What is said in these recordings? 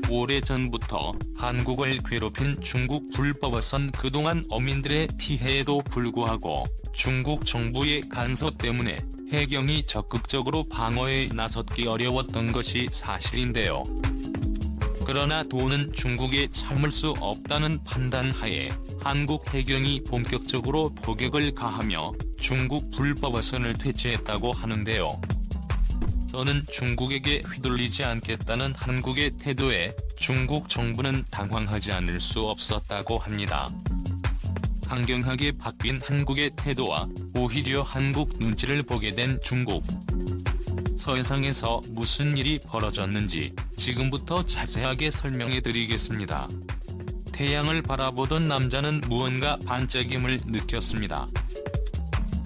오래전부터 한국을 괴롭힌 중국 불법어선 그동안 어민들의 피해에도 불구하고 중국 정부의 간섭 때문에 해경이 적극적으로 방어에 나섰기 어려웠던 것이 사실인데요. 그러나 도는 중국에 참을 수 없다는 판단하에 한국 해경이 본격적으로 포격을 가하며 중국 불법어선을 퇴치했다고 하는데요. 더는 중국에게 휘둘리지 않겠다는 한국의 태도에 중국 정부는 당황하지 않을 수 없었다고 합니다. 강경하게 바뀐 한국의 태도와 오히려 한국 눈치를 보게 된 중국. 서해상에서 무슨 일이 벌어졌는지 지금부터 자세하게 설명해드리겠습니다. 태양을 바라보던 남자는 무언가 반짝임을 느꼈습니다.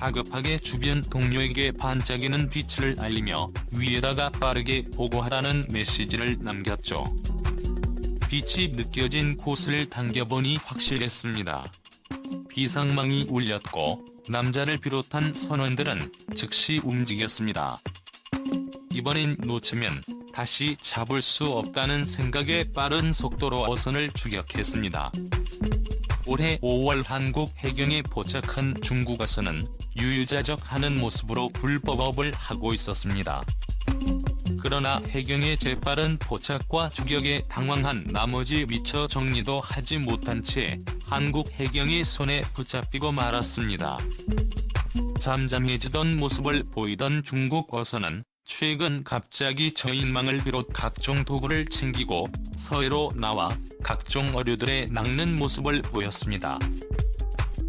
다급하게 주변 동료에게 반짝이는 빛을 알리며 위에다가 빠르게 보고하라는 메시지를 남겼죠. 빛이 느껴진 곳을 당겨보니 확실했습니다. 비상망이 울렸고 남자를 비롯한 선원들은 즉시 움직였습니다. 이번엔 놓치면 다시 잡을 수 없다는 생각에 빠른 속도로 어선을 추격했습니다. 올해 5월 한국 해경에 포착한 중국 어선은 유유자적하는 모습으로 불법업을 하고 있었습니다. 그러나 해경의 재빠른 포착과 추격에 당황한 나머지 미처 정리도 하지 못한 채 한국 해경의 손에 붙잡히고 말았습니다. 잠잠해지던 모습을 보이던 중국 어선은 최근 갑자기 저인망을 비롯 각종 도구를 챙기고 서해로 나와 각종 어류들에 낚는 모습을 보였습니다.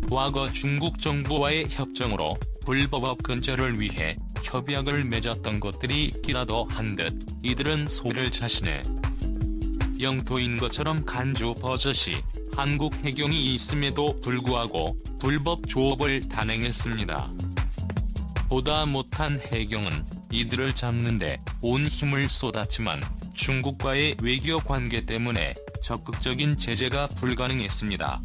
과거 중국 정부와의 협정으로 불법업 근절을 위해 협약을 맺었던 것들이 있기라도 한 듯 이들은 소를 자신의 영토인 것처럼 간주 버젓이 한국 해경이 있음에도 불구하고 불법 조업을 단행했습니다. 보다 못한 해경은 이들을 잡는데 온 힘을 쏟았지만 중국과의 외교 관계 때문에 적극적인 제재가 불가능했습니다.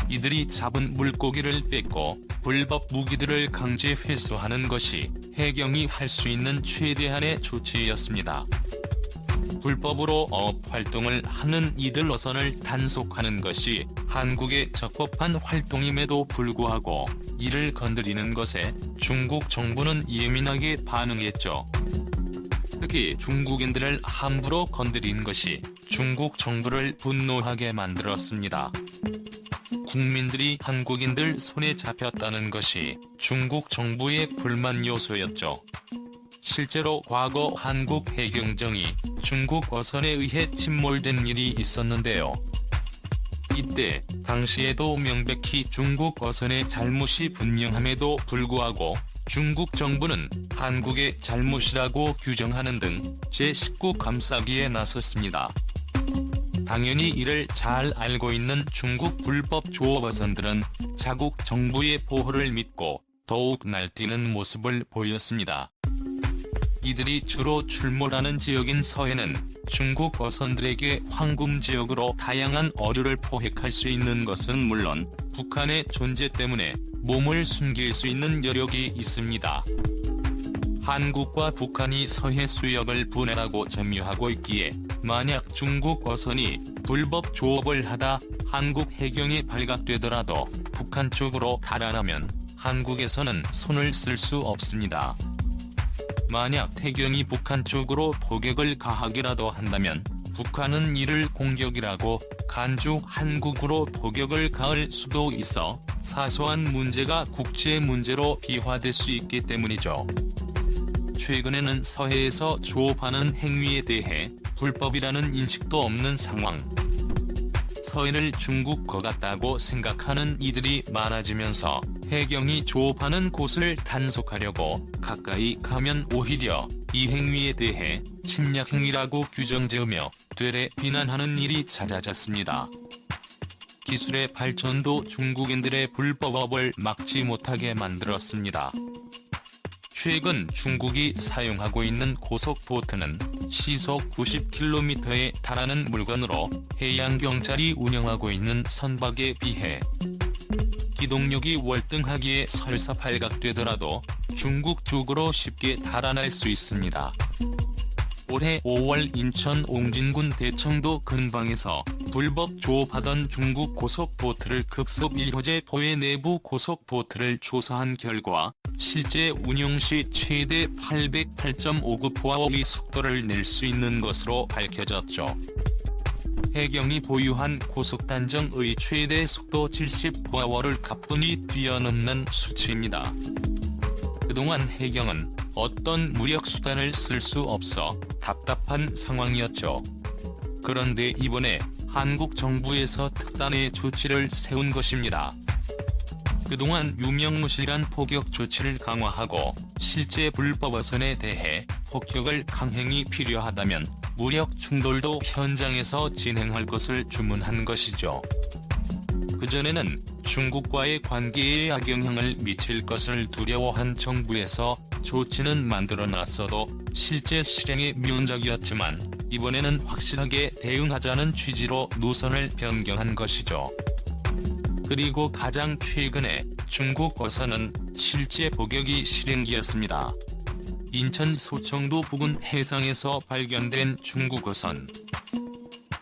이들이 잡은 물고기를 뺏고 불법 무기들을 강제 회수하는 것이 해경이 할 수 있는 최대한의 조치였습니다. 불법으로 어업 활동을 하는 이들 어선을 단속하는 것이 한국의 적법한 활동임에도 불구하고 이를 건드리는 것에 중국 정부는 예민하게 반응했죠. 특히 중국인들을 함부로 건드린 것이 중국 정부를 분노하게 만들었습니다. 국민들이 한국인들 손에 잡혔다는 것이 중국 정부의 불만 요소였죠. 실제로 과거 한국 해경정이 중국 어선에 의해 침몰된 일이 있었는데요. 이때 당시에도 명백히 중국 어선의 잘못이 분명함에도 불구하고 중국 정부는 한국의 잘못이라고 규정하는 등 제19 감싸기에 나섰습니다. 당연히 이를 잘 알고 있는 중국 불법 조업 어선들은 자국 정부의 보호를 믿고 더욱 날뛰는 모습을 보였습니다. 이들이 주로 출몰하는 지역인 서해는 중국 어선들에게 황금 지역으로 다양한 어류를 포획할 수 있는 것은 물론 북한의 존재 때문에 몸을 숨길 수 있는 여력이 있습니다. 한국과 북한이 서해 수역을 분할하고 점유하고 있기에 만약 중국 어선이 불법 조업을 하다 한국 해경에 발각되더라도 북한 쪽으로 달아나면 한국에서는 손을 쓸 수 없습니다. 만약 해경이 북한 쪽으로 포격을 가하기라도 한다면 북한은 이를 공격이라고 간주 한국으로 포격을 가할 수도 있어 사소한 문제가 국제 문제로 비화될 수 있기 때문이죠. 최근에는 서해에서 조업하는 행위에 대해 불법이라는 인식도 없는 상황. 서해를 중국 거 같다고 생각하는 이들이 많아지면서 해경이 조업하는 곳을 단속하려고 가까이 가면 오히려 이 행위에 대해 침략 행위라고 규정지으며 되레 비난하는 일이 잦아졌습니다. 기술의 발전도 중국인들의 불법업을 막지 못하게 만들었습니다. 최근 중국이 사용하고 있는 고속보트는 시속 90km에 달하는 물건으로 해양경찰이 운영하고 있는 선박에 비해 기동력이 월등하기에 설사 발각되더라도 중국 쪽으로 쉽게 달아날 수 있습니다. 올해 5월 인천 옹진군 대청도 근방에서 불법 조업하던 중국 고속보트를 급습 1호제 포의 내부 고속보트를 조사한 결과 실제 운용 시 최대 808.5km/h의 속도를 낼 수 있는 것으로 밝혀졌죠. 해경이 보유한 고속단정의 최대 속도 70km/h를 가뿐히 뛰어넘는 수치입니다. 그동안 해경은 어떤 무력수단을 쓸 수 없어 답답한 상황이었죠. 그런데 이번에 한국 정부에서 특단의 조치를 세운 것입니다. 그동안 유명무실한 포격 조치를 강화하고 실제 불법 어선에 대해 폭격을 강행이 필요하다면 무력 충돌도 현장에서 진행할 것을 주문한 것이죠. 그전에는 중국과의 관계에 악영향을 미칠 것을 두려워한 정부에서 조치는 만들어놨어도 실제 실행에 미온적이었지만 이번에는 확실하게 대응하자는 취지로 노선을 변경한 것이죠. 그리고 가장 최근에 중국 어선은 실제 포격이 실행기였습니다. 인천 소청도 부근 해상에서 발견된 중국 어선.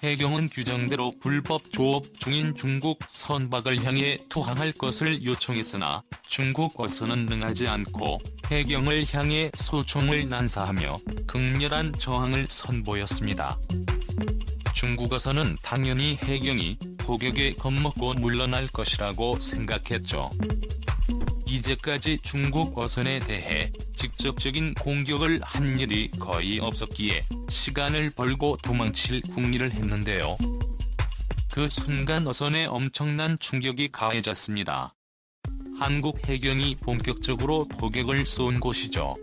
해경은 규정대로 불법 조업 중인 중국 선박을 향해 투항할 것을 요청했으나 중국 어선은 응하지 않고 해경을 향해 소총을 난사하며 극렬한 저항을 선보였습니다. 중국 어선은 당연히 해경이 포격에 겁먹고 물러날 것이라고 생각했죠. 이제까지 중국 어선에 대해 직접적인 공격을 한 일이 거의 없었기에 시간을 벌고 도망칠 궁리를 했는데요. 그 순간 어선에 엄청난 충격이 가해졌습니다. 한국 해경이 본격적으로 포격을 쏜 곳이죠.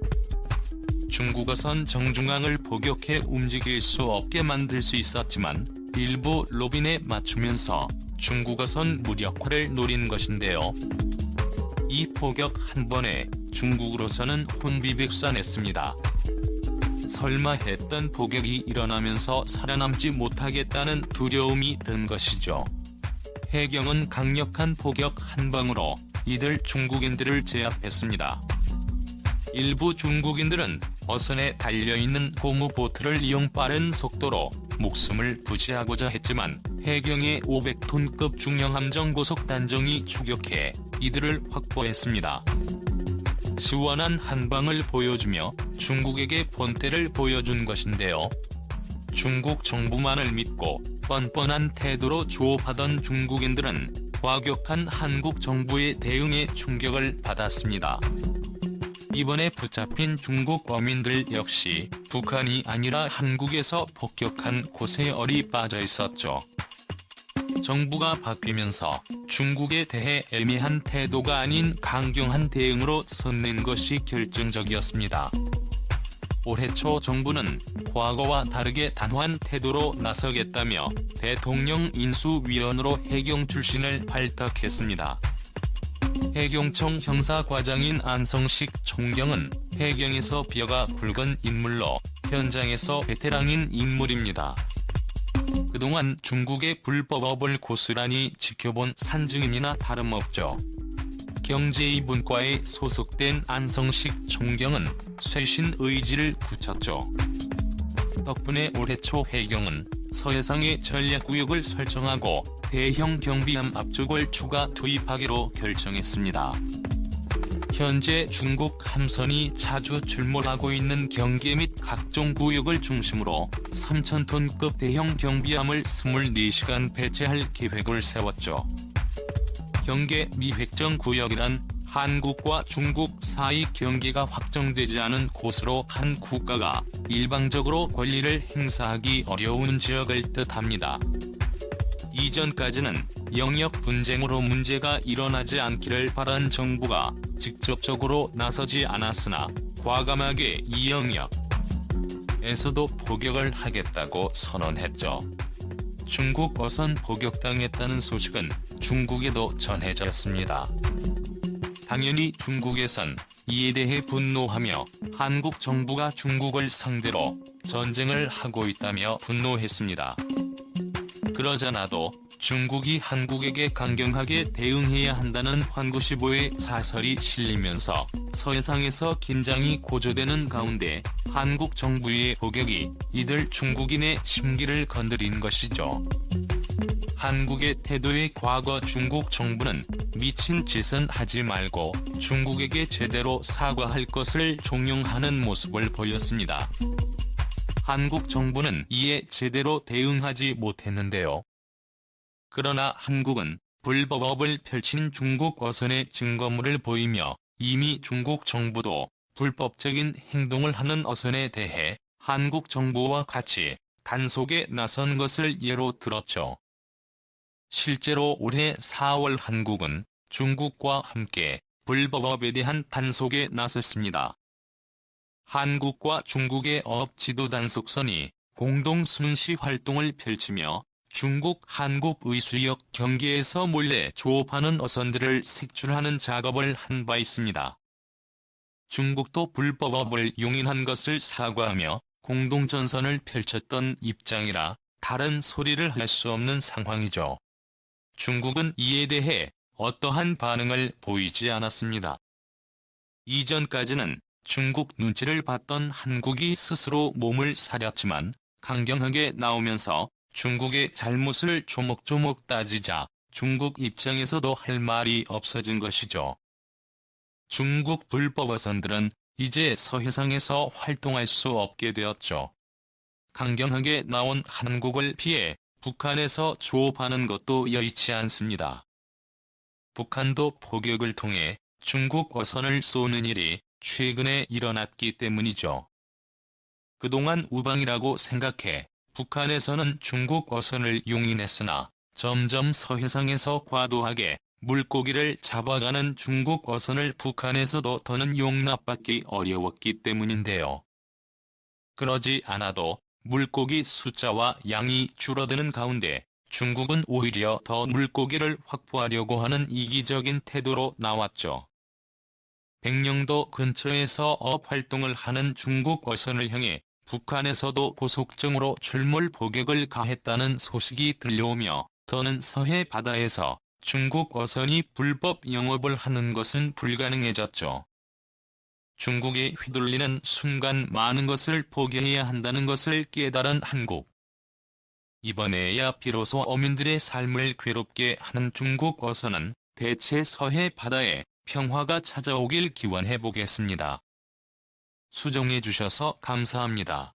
중국 어선 정중앙을 포격해 움직일 수 없게 만들 수 있었지만 일부 로빈에 맞추면서 중국 어선 무력화를 노린 것인데요. 이 포격 한 번에 중국으로서는 혼비백산했습니다. 설마 했던 포격이 일어나면서 살아남지 못하겠다는 두려움이 든 것이죠. 해경은 강력한 포격 한 방으로 이들 중국인들을 제압했습니다. 일부 중국인들은 어선에 달려있는 고무보트를 이용 빠른 속도로 목숨을 부지하고자 했지만 해경의 500톤급 중형함정 고속단정이 추격해 이들을 확보했습니다. 시원한 한방을 보여주며 중국에게 본때를 보여준 것인데요. 중국 정부만을 믿고 뻔뻔한 태도로 조업하던 중국인들은 과격한 한국 정부의 대응에 충격을 받았습니다. 이번에 붙잡힌 중국 어민들 역시 북한이 아니라 한국에서 폭격한 곳에 얼이 빠져 있었죠. 정부가 바뀌면서 중국에 대해 애매한 태도가 아닌 강경한 대응으로 선낸 것이 결정적이었습니다. 올해 초 정부는 과거와 다르게 단호한 태도로 나서겠다며 대통령 인수위원으로 해경 출신을 발탁했습니다. 해경청 형사과장인 안성식 총경은 해경에서 뼈가 굵은 인물로 현장에서 베테랑인 인물입니다. 그동안 중국의 불법업을 고스란히 지켜본 산증인이나 다름없죠. 경제2분과에 소속된 안성식 총경은 쇄신 의지를 굳혔죠. 덕분에 올해 초 해경은 서해상에 전략구역을 설정하고 대형 경비함 압축을 추가 투입하기로 결정했습니다. 현재 중국 함선이 자주 출몰하고 있는 경계 및 각종 구역을 중심으로 3,000톤급 대형 경비함을 24시간 배치할 계획을 세웠죠. 경계 미획정 구역이란 한국과 중국 사이 경계가 확정되지 않은 곳으로 한 국가가 일방적으로 권리를 행사하기 어려운 지역을 뜻합니다. 이전까지는 영역 분쟁으로 문제가 일어나지 않기를 바란 정부가 직접적으로 나서지 않았으나 과감하게 이 영역에서도 포격을 하겠다고 선언했죠. 중국 어선 포격당했다는 소식은 중국에도 전해졌습니다. 당연히 중국에선 이에 대해 분노하며 한국 정부가 중국을 상대로 전쟁을 하고 있다며 분노했습니다. 그러자 나도 중국이 한국에게 강경하게 대응해야 한다는 환구시보의 사설이 실리면서 서해상에서 긴장이 고조되는 가운데 한국 정부의 포격이 이들 중국인의 심기를 건드린 것이죠. 한국의 태도에 과거 중국 정부는 미친 짓은 하지 말고 중국에게 제대로 사과할 것을 종용하는 모습을 보였습니다. 한국 정부는 이에 제대로 대응하지 못했는데요. 그러나 한국은 불법업을 펼친 중국 어선의 증거물을 보이며 이미 중국 정부도 불법적인 행동을 하는 어선에 대해 한국 정부와 같이 단속에 나선 것을 예로 들었죠. 실제로 올해 4월 한국은 중국과 함께 불법업에 대한 단속에 나섰습니다. 한국과 중국의 어업 지도 단속선이 공동 순시 활동을 펼치며 중국 한국 의수역 경계에서 몰래 조업하는 어선들을 색출하는 작업을 한 바 있습니다. 중국도 불법업을 용인한 것을 사과하며 공동전선을 펼쳤던 입장이라 다른 소리를 할 수 없는 상황이죠. 중국은 이에 대해 어떠한 반응을 보이지 않았습니다. 이전까지는 중국 눈치를 봤던 한국이 스스로 몸을 사렸지만 강경하게 나오면서 중국의 잘못을 조목조목 따지자 중국 입장에서도 할 말이 없어진 것이죠. 중국 불법 어선들은 이제 서해상에서 활동할 수 없게 되었죠. 강경하게 나온 한국을 피해 북한에서 조업하는 것도 여의치 않습니다. 북한도 포격을 통해 중국 어선을 쏘는 일이 최근에 일어났기 때문이죠. 그동안 우방이라고 생각해 북한에서는 중국 어선을 용인했으나 점점 서해상에서 과도하게 물고기를 잡아가는 중국 어선을 북한에서도 더는 용납받기 어려웠기 때문인데요. 그러지 않아도 물고기 숫자와 양이 줄어드는 가운데 중국은 오히려 더 물고기를 확보하려고 하는 이기적인 태도로 나왔죠. 백령도 근처에서 어업활동을 하는 중국 어선을 향해 북한에서도 고속정으로 출몰 포격을 가했다는 소식이 들려오며 더는 서해 바다에서 중국 어선이 불법 영업을 하는 것은 불가능해졌죠. 중국에 휘둘리는 순간 많은 것을 포기해야 한다는 것을 깨달은 한국. 이번에야 비로소 어민들의 삶을 괴롭게 하는 중국 어선은 대체 서해 바다에 평화가 찾아오길 기원해 보겠습니다. 수정해 주셔서 감사합니다.